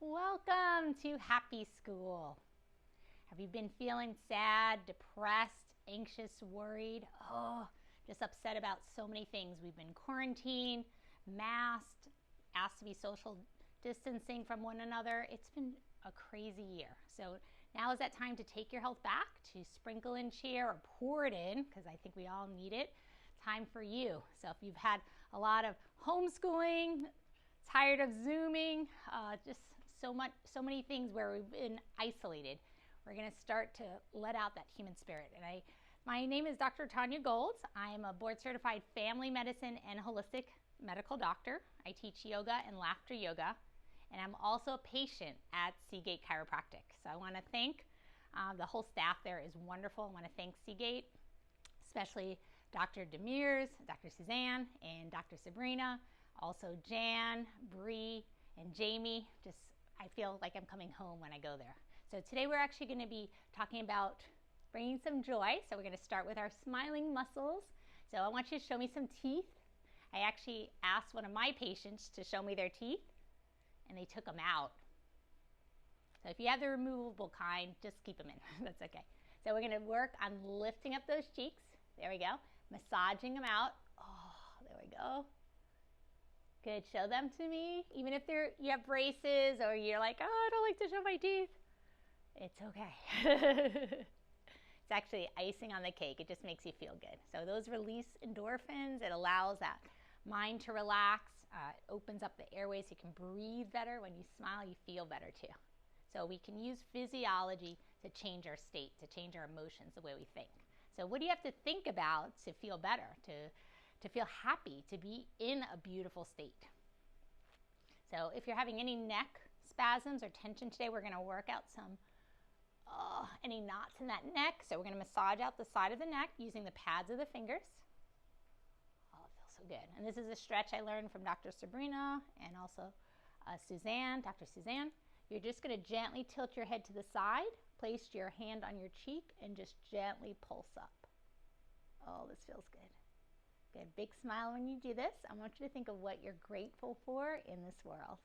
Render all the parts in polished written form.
Welcome to Happy School. Have you been feeling sad, depressed, anxious, worried? Just upset about so many things. We've been quarantined, masked, asked to be social distancing from one another. It's been a crazy year. So now is that time to take your health back, to sprinkle in cheer or pour it in, because I think we all need it. Time for you. So if you've had a lot of homeschooling, tired of Zooming, just so many things where we've been isolated, we're going to start to let out that human spirit. And my name is Dr. Tanya Golds. I'm a board certified family medicine and holistic medical doctor. I teach yoga and laughter yoga, and I'm also a patient at Seagate Chiropractic. So I want to thank the whole staff there is wonderful. I want to thank Seagate, especially Dr. Demers, Dr. Suzanne, and Dr. Sabrina, also Jan, Bree, and Jamie. I feel like I'm coming home when I go there. So today we're actually going to be talking about bringing some joy. So we're going to start with our smiling muscles. So I want you to show me some teeth. I actually asked one of my patients to show me their teeth, and they took them out. So if you have the removable kind, just keep them in. That's okay. So we're going to work on lifting up those cheeks. There we go. Massaging them out. Oh, there we go. Good. Show them to me. Even if you have braces or you're like, oh, I don't like to show my teeth. It's okay. It's actually icing on the cake. It just makes you feel good. So those release endorphins. It allows that mind to relax. It opens up the airways. You can breathe better. When you smile, you feel better too. So we can use physiology to change our state, to change our emotions, the way we think. So what do you have to think about to feel better, to feel happy, to be in a beautiful state? So if you're having any neck spasms or tension today, we're going to work out any knots in that neck. So we're going to massage out the side of the neck using the pads of the fingers. Oh, it feels so good. And this is a stretch I learned from Dr. Sabrina and also Suzanne, Dr. Suzanne. You're just going to gently tilt your head to the side, place your hand on your cheek, and just gently pulse up. Oh, this feels good. Good. Big smile when you do this. I want you to think of what you're grateful for in this world.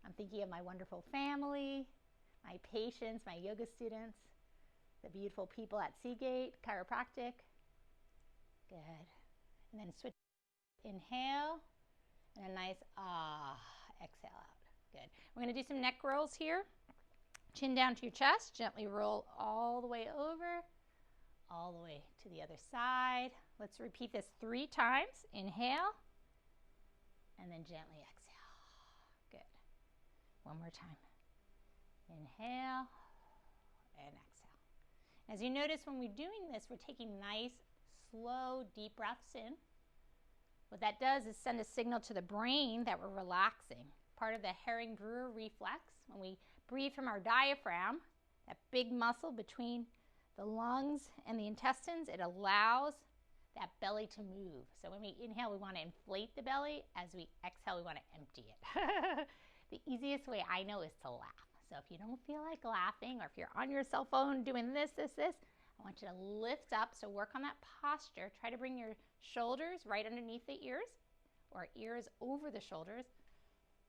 I'm thinking of my wonderful family, my patients, my yoga students, the beautiful people at Seagate Chiropractic. Good. And then switch. Inhale, and a nice exhale out. Good. We're going to do some neck rolls here. Chin down to your chest. Gently roll all the way over, all the way to the other side. Let's repeat this 3 times. Inhale, and then gently exhale. Good. One more time. Inhale, and exhale. As you notice, when we're doing this, we're taking nice, slow, deep breaths in. What that does is send a signal to the brain that we're relaxing. Part of the Hering-Breuer reflex, when we breathe from our diaphragm, that big muscle between the lungs and the intestines, it allows that belly to move. So when we inhale, we want to inflate the belly. As we exhale, we want to empty it. The easiest way I know is to laugh. So if you don't feel like laughing, or if you're on your cell phone doing this, I want you to lift up. So work on that posture. Try to bring your shoulders right underneath the ears, or ears over the shoulders.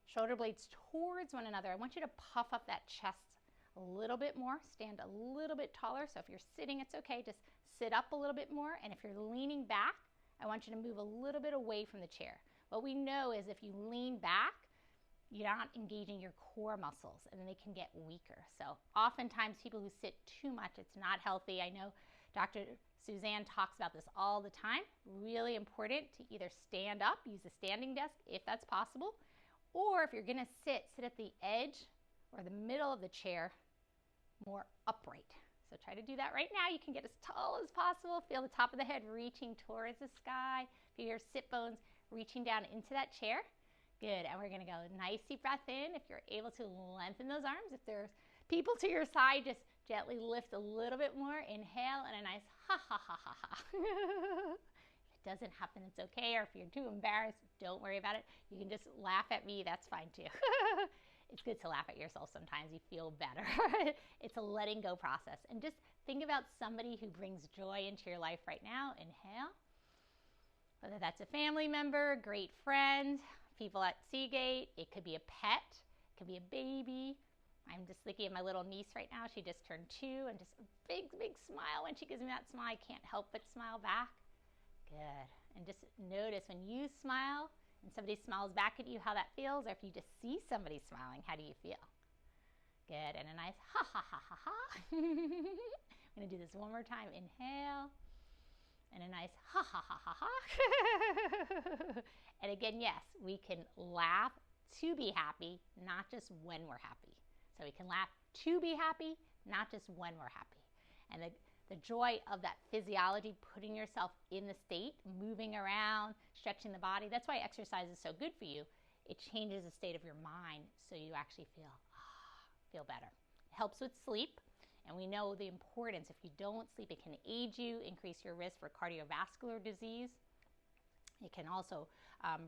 Shoulder blades towards one another. I want you to puff up that chest a little bit more. Stand a little bit taller. So if you're sitting, it's okay. Just sit up a little bit more. And if you're leaning back, I want you to move a little bit away from the chair. What we know is if you lean back, you're not engaging your core muscles, and then they can get weaker. So oftentimes people who sit too much, it's not healthy. I know Dr. Suzanne talks about this all the time. Really important to either stand up, use a standing desk if that's possible, or if you're going to sit at the edge or the middle of the chair, more upright. So try to do that right now. You can get as tall as possible. Feel the top of the head reaching towards the sky. Feel your sit bones reaching down into that chair. Good. And we're going to go nice deep breath in. If you're able to lengthen those arms, if there's people to your side, just gently lift a little bit more. Inhale, and a nice ha ha ha ha ha. If it doesn't happen, it's okay. Or if you're too embarrassed, don't worry about it. You can just laugh at me. That's fine too. It's good to laugh at yourself sometimes. You feel better. It's a letting go process. And just think about somebody who brings joy into your life right now. Inhale. Whether that's a family member, a great friend, people at Seagate, it could be a pet It could be a baby. I'm just thinking of my little niece right now. She just turned 2, and just a big, big smile. When she gives me that smile, I can't help but smile back. Good. And just notice when you smile and somebody smiles back at you, how that feels. Or if you just see somebody smiling, how do you feel? Good. And a nice ha, ha, ha, ha, ha. I'm going to do this one more time. Inhale. And a nice ha, ha, ha, ha, ha. And again, yes, we can laugh to be happy, not just when we're happy. So we can laugh to be happy, not just when we're happy. And the joy of that physiology, putting yourself in the state, moving around, stretching the body, that's why exercise is so good for you. It changes the state of your mind so you actually feel better. It helps with sleep, and we know the importance. If you don't sleep, it can age you, increase your risk for cardiovascular disease. It can also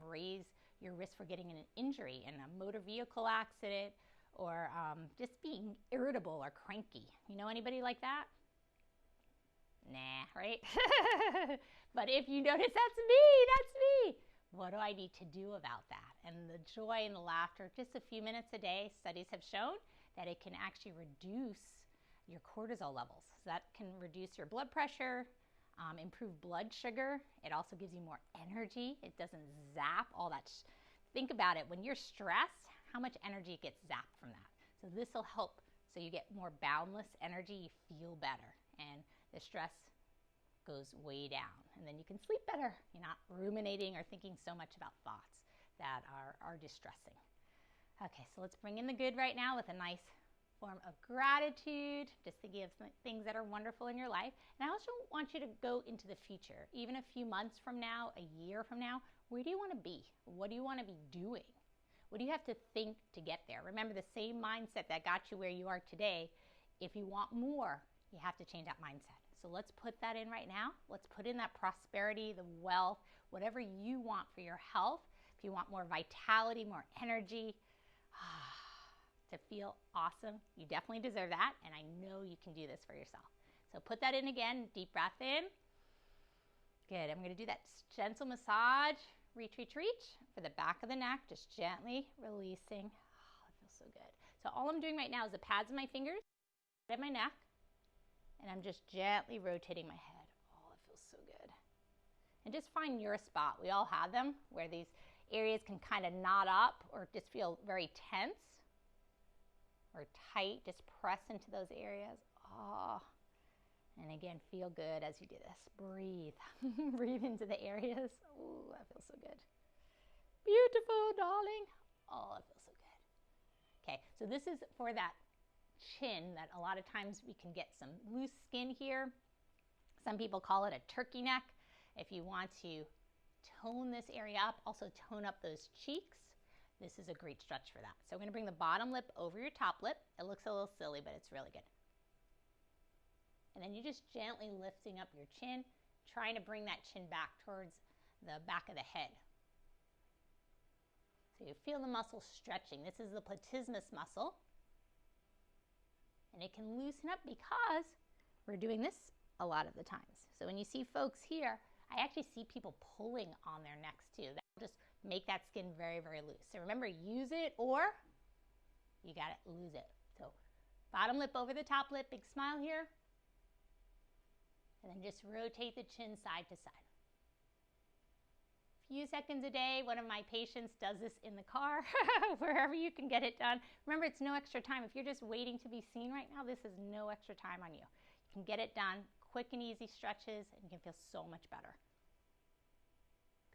raise your risk for getting an injury in a motor vehicle accident, or just being irritable or cranky. You know anybody like that? Nah, right? But if you notice, that's me. What do I need to do about that? And the joy and the laughter, just a few minutes a day, studies have shown that it can actually reduce your cortisol levels. So that can reduce your blood pressure, improve blood sugar. It also gives you more energy. It doesn't zap all that. Think about it. When you're stressed, how much energy gets zapped from that. So this will help so you get more boundless energy, you feel better, and the stress goes way down. And then you can sleep better. You're not ruminating or thinking so much about thoughts that are distressing. Okay, so let's bring in the good right now with a nice form of gratitude, just thinking of some things that are wonderful in your life. And I also want you to go into the future, even a few months from now, a year from now. Where do you want to be? What do you want to be doing? What do you have to think to get there? Remember, the same mindset that got you where you are today. If you want more, you have to change that mindset. So let's put that in right now. Let's put in that prosperity, the wealth, whatever you want for your health. If you want more vitality, more energy, to feel awesome, you definitely deserve that. And I know you can do this for yourself. So put that in again. Deep breath in. Good. I'm going to do that gentle massage. Reach, reach, reach for the back of the neck, just gently releasing. Oh, it feels so good. So all I'm doing right now is the pads of my fingers at my neck, and I'm just gently rotating my head. Oh, it feels so good. And just find your spot. We all have them where these areas can kind of knot up or just feel very tense or tight. Just press into those areas. Oh. And again, feel good as you do this. Breathe. Breathe into the areas. Oh, that feels so good. Beautiful, darling. Oh, that feels so good. Okay, so this is for that chin that a lot of times we can get some loose skin here. Some people call it a turkey neck. If you want to tone this area up, also tone up those cheeks, this is a great stretch for that. So I'm going to bring the bottom lip over your top lip. It looks a little silly, but it's really good. And then you're just gently lifting up your chin, trying to bring that chin back towards the back of the head. So you feel the muscle stretching. This is the platysmus muscle. And it can loosen up because we're doing this a lot of the times. So when you see folks here, I actually see people pulling on their necks too. That will just make that skin very, very loose. So remember, use it or you got to lose it. So bottom lip over the top lip, big smile here. And then just rotate the chin side to side. A few seconds a day. One of my patients does this in the car, wherever you can get it done. Remember, it's no extra time. If you're just waiting to be seen right now, this is no extra time on you. You can get it done, quick and easy stretches, and you can feel so much better.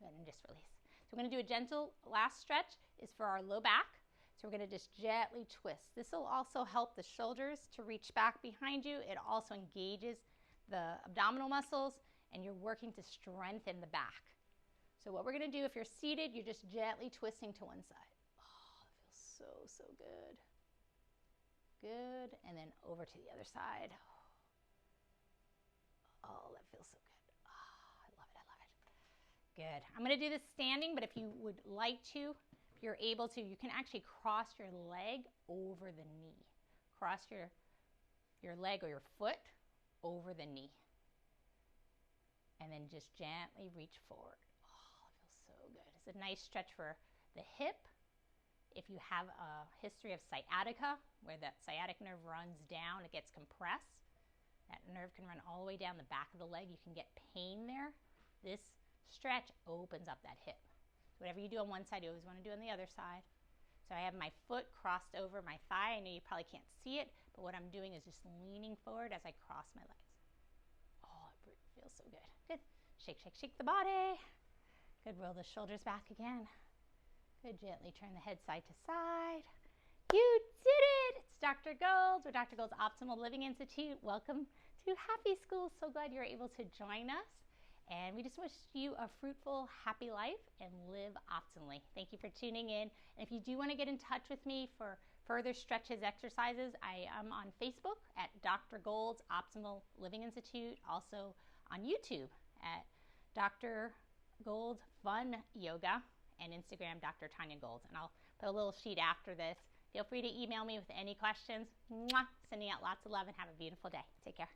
Good, and just release. So we're going to do a gentle last stretch is for our low back. So we're going to just gently twist. This will also help the shoulders to reach back behind you. It also engages the abdominal muscles, and you're working to strengthen the back. So what we're going to do, if you're seated, you're just gently twisting to one side. Oh, that feels so good. Good, and then over to the other side. Oh, that feels so good. Oh, I love it, I love it. Good. I'm going to do this standing, but if you would like to, if you're able to, you can actually cross your leg over the knee. Cross your leg or your foot over the knee. And then just gently reach forward. Oh, it feels so good. It's a nice stretch for the hip. If you have a history of sciatica, where that sciatic nerve runs down, it gets compressed. That nerve can run all the way down the back of the leg. You can get pain there. This stretch opens up that hip. So whatever you do on one side, you always want to do on the other side. So I have my foot crossed over my thigh. I know you probably can't see it, but what I'm doing is just leaning forward as I cross my legs. Oh, it feels so good. Good. Shake, shake, shake the body. Good. Roll the shoulders back again. Good. Gently turn the head side to side. You did it! It's Dr. Golds. We're Dr. Golds Optimal Living Institute. Welcome to Happy School. So glad you're able to join us. And we just wish you a fruitful, happy life and live optimally. Thank you for tuning in. And if you do want to get in touch with me for further stretches, exercises, I am on Facebook at Dr. Golds Optimal Living Institute. Also on YouTube at Dr. Golds Fun Yoga, and Instagram, Dr. Tanya Golds. And I'll put a little sheet after this. Feel free to email me with any questions. Mwah! Sending out lots of love and have a beautiful day. Take care.